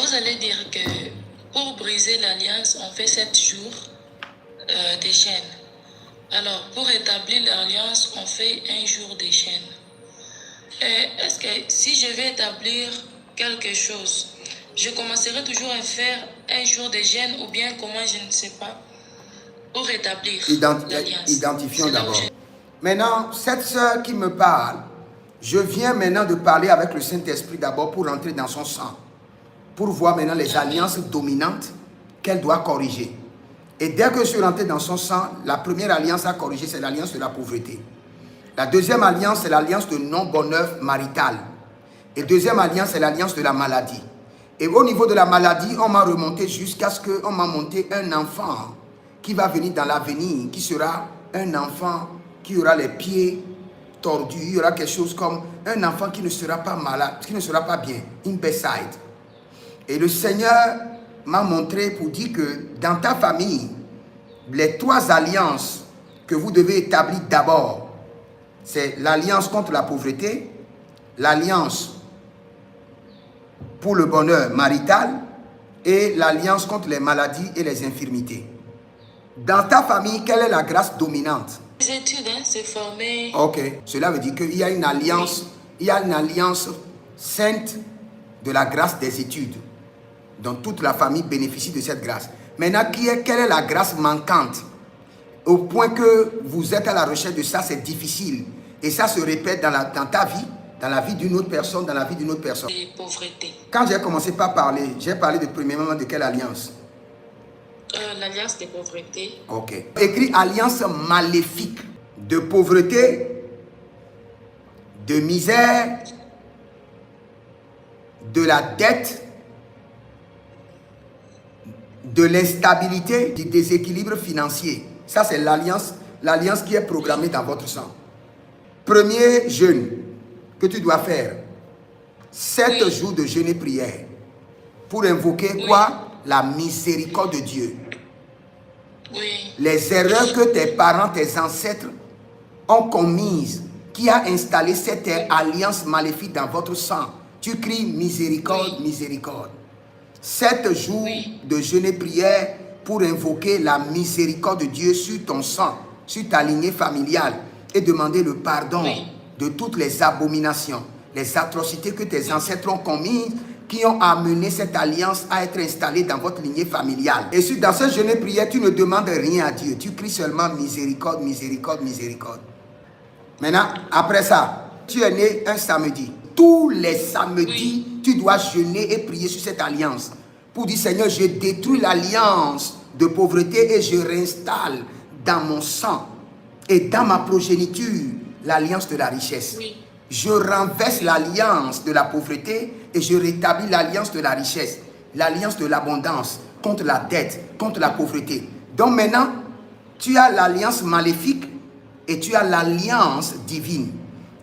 Vous allez dire que pour briser l'alliance, on fait 7 jours de jeûne. Alors, pour établir l'alliance, on fait 1 jour de jeûne. Est-ce que si je vais établir quelque chose, je commencerai toujours à faire 1 jour de jeûne ou bien comment, je ne sais pas, pour établir l'alliance? Identifions d'abord. Maintenant, cette sœur qui me parle, je viens maintenant de parler avec le Saint-Esprit d'abord pour entrer dans son sang, pour voir maintenant les alliances dominantes qu'elle doit corriger. Et dès que je suis rentré dans son sang, la première alliance à corriger, c'est l'alliance de la pauvreté. La deuxième alliance, c'est l'alliance de non-bonheur marital. Et deuxième alliance, c'est l'alliance de la maladie. Et au niveau de la maladie, on m'a remonté jusqu'à ce qu'on m'a monté un enfant qui va venir dans l'avenir, qui sera un enfant qui aura les pieds tordus. Il y aura quelque chose comme un enfant qui ne sera pas malade, qui ne sera pas bien, imbécile. Et le Seigneur m'a montré pour dire que dans ta famille, les 3 alliances que vous devez établir d'abord, c'est l'alliance contre la pauvreté, l'alliance pour le bonheur marital et l'alliance contre les maladies et les infirmités. Dans ta famille, quelle est la grâce dominante? Les études, c'est formé. Ok, cela veut dire qu'il y a une alliance, il y a une alliance sainte de la grâce des études. Donc toute la famille bénéficie de cette grâce. Maintenant, quelle est la grâce manquante? Au point que vous êtes à la recherche de ça, c'est difficile. Et ça se répète dans ta vie, dans la vie d'une autre personne, dans la vie d'une autre personne. Et pauvreté. Quand j'ai commencé par parler, j'ai parlé de premièrement de quelle alliance? L'alliance de pauvreté. Ok. Écrit alliance maléfique de pauvreté, de misère, de la dette, de l'instabilité, du déséquilibre financier. Ça, c'est l'alliance qui est programmée dans votre sang. Premier jeûne que tu dois faire, 7 jours de jeûne et prière pour invoquer quoi? La miséricorde de Dieu. Oui. Les erreurs que tes parents, tes ancêtres ont commises, qui a installé cette alliance maléfique dans votre sang. Tu cries miséricorde, miséricorde. 7 jours de jeûne et prière pour invoquer la miséricorde de Dieu sur ton sang, sur ta lignée familiale et demander le pardon de toutes les abominations, les atrocités que tes ancêtres ont commises qui ont amené cette alliance à être installée dans votre lignée familiale. Et si dans ce jeûne et prière, tu ne demandes rien à Dieu, tu cries seulement miséricorde, miséricorde, miséricorde. Maintenant, après ça, tu es né un samedi. Tous les samedis, tu dois jeûner et prier sur cette alliance. Pour dire, Seigneur, je détruis l'alliance de pauvreté et je réinstalle dans mon sang et dans ma progéniture l'alliance de la richesse. Oui. Je renverse l'alliance de la pauvreté et je rétablis l'alliance de la richesse, l'alliance de l'abondance contre la dette, contre la pauvreté. Donc maintenant, tu as l'alliance maléfique et tu as l'alliance divine.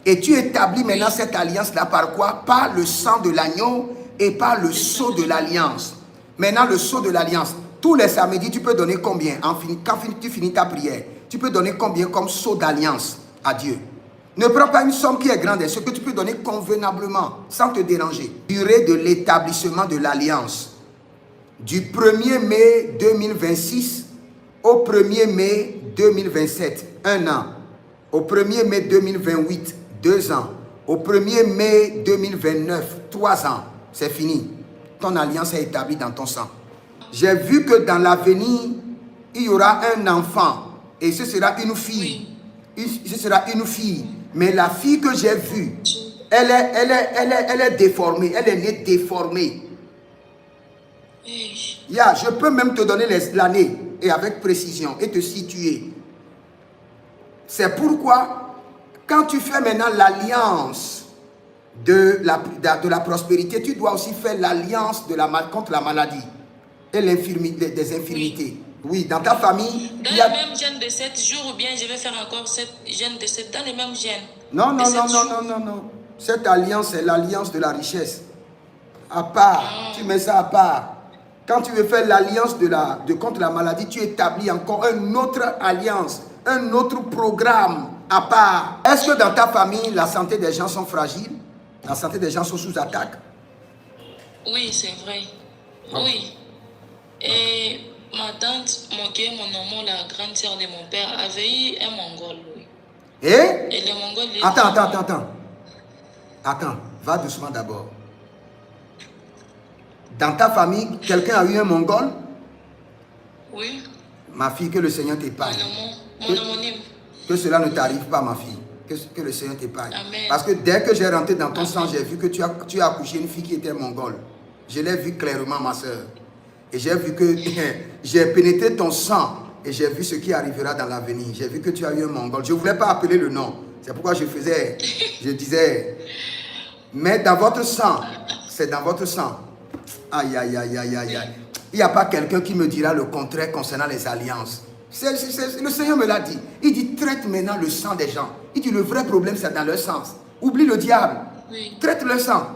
Et tu établis maintenant cette alliance-là par quoi? Par le sang de l'agneau et par le sceau de l'alliance. Maintenant, le sceau de l'alliance, tous les samedis, tu peux donner combien? Quand tu finis ta prière, tu peux donner combien comme sceau d'alliance à Dieu? Ne prends pas une somme qui est grande, c'est ce que tu peux donner convenablement, sans te déranger. Durée de l'établissement de l'alliance. Du 1er mai 2026 au 1er mai 2027, 1 an. Au 1er mai 2028, 2 ans. Au 1er mai 2029, 3 ans. C'est fini. Ton alliance est établie dans ton sang. J'ai vu que dans l'avenir, il y aura un enfant. Et ce sera une fille. Ce sera une fille. Mais la fille que j'ai vue, elle est déformée. Elle est née déformée. Je peux même te donner l'année et avec précision et te situer. C'est pourquoi, quand tu fais maintenant l'alliance de la prospérité, tu dois aussi faire l'alliance contre la maladie et des infirmités. Oui, dans ta famille. Dans le même jeûne de 7 jours, ou bien je vais faire encore 7 jeûnes de 7 dans les mêmes jeûnes. Non. Cette alliance, c'est l'alliance de la richesse. À part, tu mets ça à part. Quand tu veux faire l'alliance contre la maladie, tu établis encore une autre alliance, un autre programme à part. Est-ce que dans ta famille, la santé des gens sont fragiles? La santé des gens sont sous attaque? Oui, c'est vrai. Oui. Et ma tante, qui est mon maman, la grande sœur de mon père, avait eu un Mongol, oui. Et les Mongols... Attends, va doucement d'abord. Dans ta famille, quelqu'un a eu un Mongol? Oui. Ma fille, que le Seigneur t'épargne. Mon homonyme. Que cela ne t'arrive pas, ma fille. Que le Seigneur t'épargne. Amen. Parce que dès que j'ai rentré dans ton sang, j'ai vu que tu as accouché une fille qui était mongole. Je l'ai vu clairement, ma soeur. Et j'ai vu que j'ai pénétré ton sang et j'ai vu ce qui arrivera dans l'avenir. J'ai vu que tu as eu un mongol. Je ne voulais pas appeler le nom. C'est pourquoi je disais, mais dans votre sang, c'est dans votre sang. Aïe, aïe, aïe, aïe, aïe, aïe. Il n'y a pas quelqu'un qui me dira le contraire concernant les alliances. Le Seigneur me l'a dit. Il dit, traite maintenant le sang des gens. Il dit, le vrai problème, c'est dans leur sens. Oublie le diable. Oui. Traite le sang.